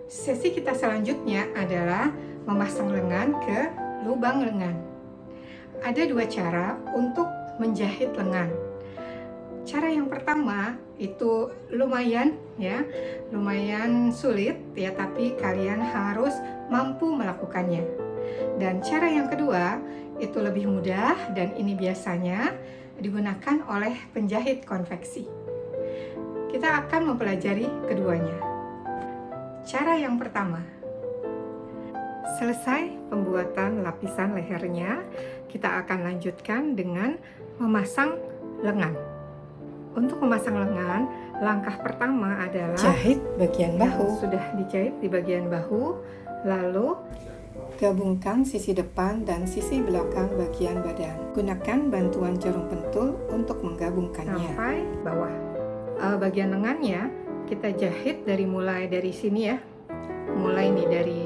Sesi kita selanjutnya adalah memasang lengan ke lubang lengan. Ada dua cara untuk menjahit lengan. Cara yang pertama itu lumayan sulit ya, tapi kalian harus mampu melakukannya. Dan cara yang kedua itu lebih mudah dan ini biasanya digunakan oleh penjahit konveksi. Kita akan mempelajari keduanya. Cara yang pertama, selesai pembuatan lapisan lehernya, kita akan lanjutkan dengan memasang lengan. Untuk memasang lengan, langkah pertama adalah jahit bagian bahu. Sudah dijahit di bagian bahu, lalu gabungkan sisi depan dan sisi belakang bagian badan. Gunakan bantuan jarum pentul untuk menggabungkannya sampai bawah. Bagian lengannya kita jahit mulai dari sini ya. Mulai nih dari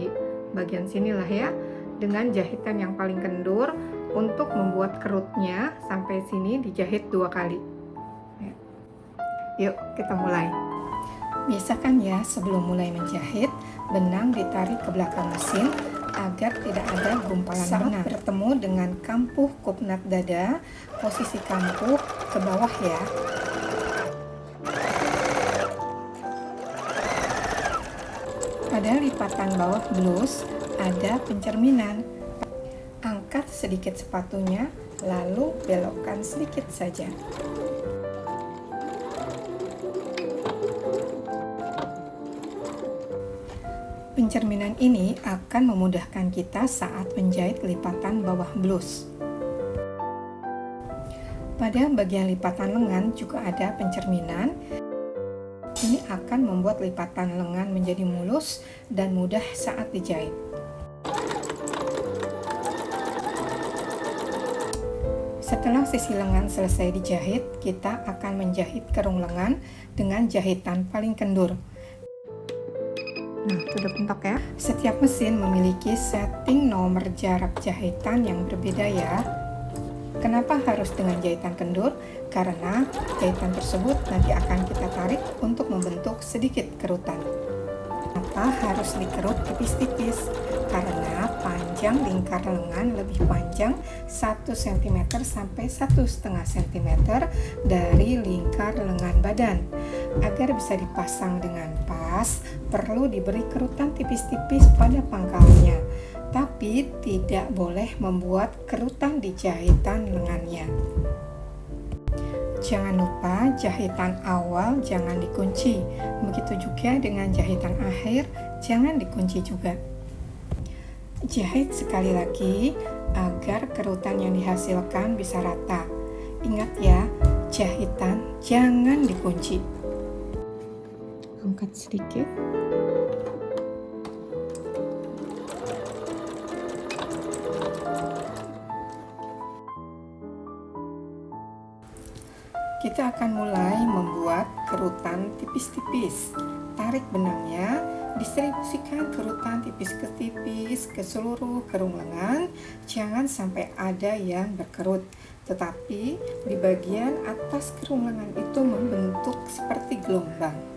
bagian sinilah ya, dengan jahitan yang paling kendur untuk membuat kerutnya sampai sini dijahit 2 kali. Yuk kita mulai. Biasakan ya, sebelum mulai menjahit, benang ditarik ke belakang mesin agar tidak ada gumpalan benang. Saat bertemu dengan kampuh kupnat dada, posisi kampuh ke bawah ya. Pada lipatan bawah blus ada pencerminan. Angkat sedikit sepatunya, lalu belokkan sedikit saja. Pencerminan ini akan memudahkan kita saat menjahit lipatan bawah blus. Pada bagian lipatan lengan juga ada pencerminan. Ini akan membuat lipatan lengan menjadi mulus dan mudah saat dijahit. Setelah sisi lengan selesai dijahit, kita akan menjahit kerung lengan dengan jahitan paling kendur. Nah, sudah pentok ya. Setiap mesin memiliki setting nomor jarak jahitan yang berbeda ya. Kenapa harus dengan jahitan kendur? Karena jahitan tersebut nanti akan kita tarik untuk membentuk sedikit kerutan. Kenapa harus dikerut tipis-tipis? Karena panjang lingkar lengan lebih panjang 1 cm sampai 1,5 cm dari lingkar lengan badan. Agar bisa dipasang dengan pas, perlu diberi kerutan tipis-tipis pada pangkalnya. Tapi tidak boleh membuat kerutan di jahitan lengannya. Jangan lupa jahitan awal jangan dikunci. Begitu juga dengan jahitan akhir, jangan dikunci juga. Jahit sekali lagi agar kerutan yang dihasilkan bisa rata. Ingat ya, jahitan jangan dikunci. Angkat sedikit. Kita akan mulai membuat kerutan tipis-tipis. Tarik benangnya, distribusikan kerutan tipis ke tipis ke seluruh kerung lengan. Jangan sampai ada yang berkerut, tetapi di bagian atas kerung lengan itu membentuk seperti gelombang.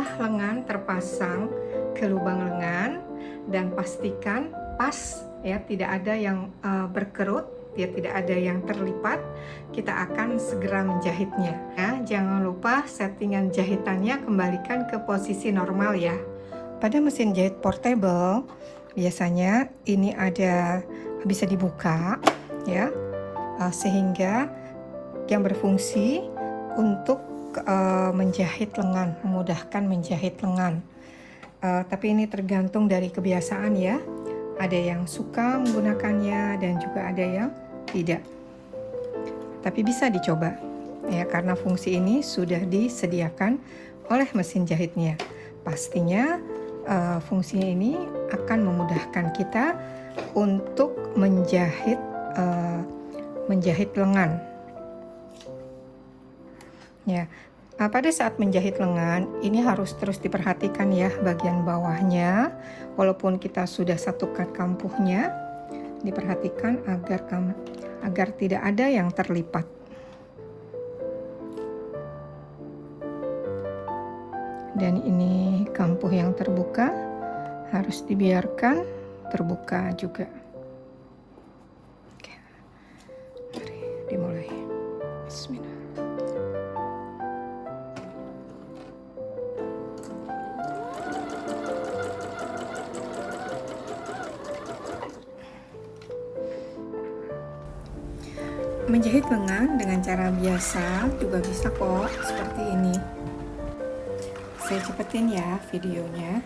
setelah lengan terpasang ke lubang lengan, dan pastikan pas ya, tidak ada yang berkerut, ya, tidak ada yang terlipat, kita akan segera menjahitnya ya. Jangan lupa settingan jahitannya kembalikan ke posisi normal ya. Pada mesin jahit portable biasanya ini ada bisa dibuka ya, sehingga yang berfungsi untuk menjahit lengan, memudahkan menjahit lengan. Tapi ini tergantung dari kebiasaan ya. Ada yang suka menggunakannya dan juga ada yang tidak. Tapi bisa dicoba ya, karena fungsi ini sudah disediakan oleh mesin jahitnya. Pastinya fungsinya ini akan memudahkan kita untuk menjahit lengan. Ya, pada saat menjahit lengan ini harus terus diperhatikan ya bagian bawahnya. Walaupun kita sudah satukan kampuhnya, diperhatikan agar tidak ada yang terlipat. Dan ini kampuh yang terbuka harus dibiarkan terbuka juga. Oke, mari dimulai. Bismillah. Menjahit lengan dengan cara biasa juga bisa kok, seperti ini. Saya cepetin ya videonya.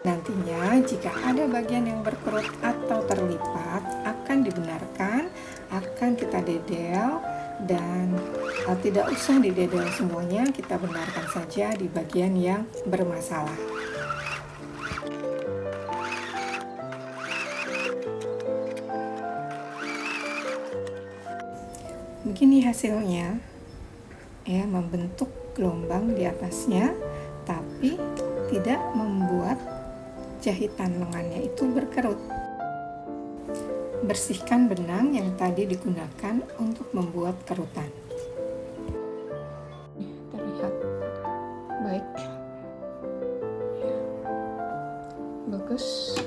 Nantinya jika ada bagian yang berkerut atau terlipat akan dibenarkan, akan kita dedel, dan tidak usah didedel semuanya, kita benarkan saja di bagian yang bermasalah. Begini hasilnya ya, membentuk gelombang di atasnya tapi tidak membuat jahitan lengannya itu berkerut. Bersihkan benang yang tadi digunakan untuk membuat kerutan. Terlihat baik, bagus.